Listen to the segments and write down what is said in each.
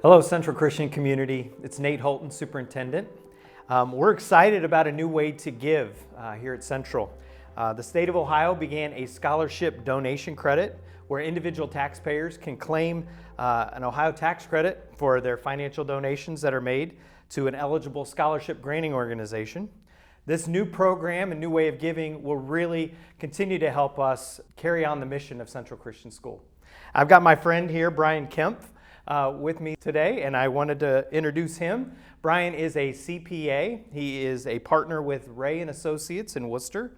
Hello, Central Christian community. It's Nate Holton, Superintendent. We're excited about a new way to give here at Central. The state of Ohio began a scholarship donation credit where individual taxpayers can claim an Ohio tax credit for their financial donations that are made to an eligible scholarship granting organization. This new program and new way of giving will really continue to help us carry on the mission of Central Christian School. I've got my friend here, Brian Kempf, with me today, and I wanted to introduce him. Brian is a CPA. He is a partner with Ray and Associates in Worcester.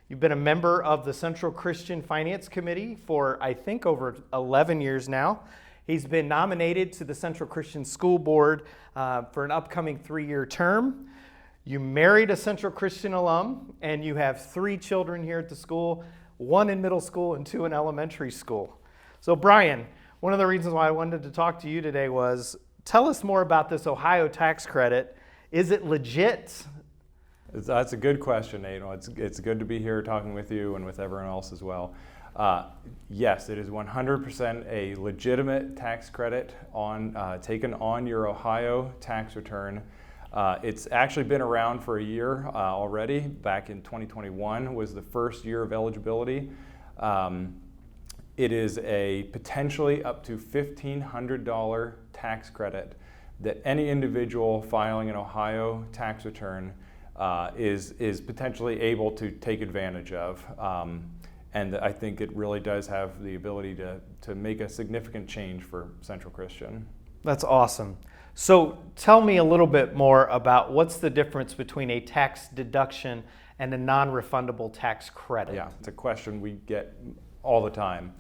You've been a member of the Central Christian Finance Committee for, I think, over 11 years now. He's been nominated to the Central Christian School Board for an upcoming 3-year term. You married a Central Christian alum, and you have 3 children here at the school, 1 in middle school and 2 in elementary school. So Brian, one of the reasons why I wanted to talk to you today was, tell us more about this Ohio tax credit. Is it legit? That's a good question, Nate. It's good to be here talking with you and with everyone else as well. Yes, it is 100% a legitimate tax credit taken on your Ohio tax return. It's actually been around for a year already. Back in 2021 was the first year of eligibility. It is a potentially up to $1,500 tax credit that any individual filing an Ohio tax return is potentially able to take advantage of. And I think it really does have the ability to make a significant change for Central Christian. That's awesome. So tell me a little bit more about what's the difference between a tax deduction and a non-refundable tax credit. Yeah, it's a question we get all the time.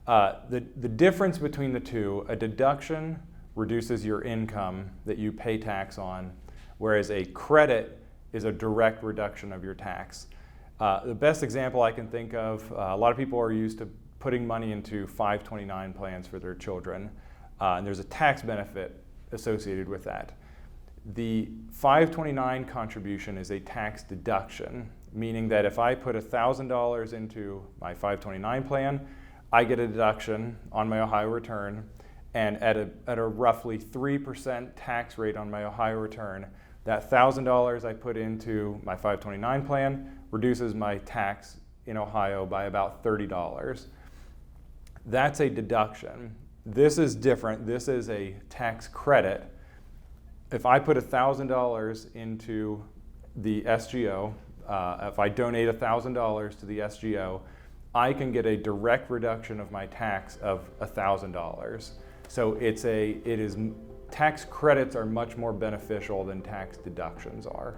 The difference between the two, a deduction reduces your income that you pay tax on, whereas a credit is a direct reduction of your tax. The best example I can think of, a lot of people are used to putting money into 529 plans for their children, and there's a tax benefit associated with that. The 529 contribution is a tax deduction, meaning that if I put $1,000 into my 529 plan, I get a deduction on my Ohio return, and at a roughly 3% tax rate on my Ohio return, that $1,000 I put into my 529 plan reduces my tax in Ohio by about $30. That's a deduction. This is different. This is a tax credit. If I put $1,000 into the SGO, if I donate $1,000 to the SGO, I can get a direct reduction of my tax of $1,000. So tax credits are much more beneficial than tax deductions are.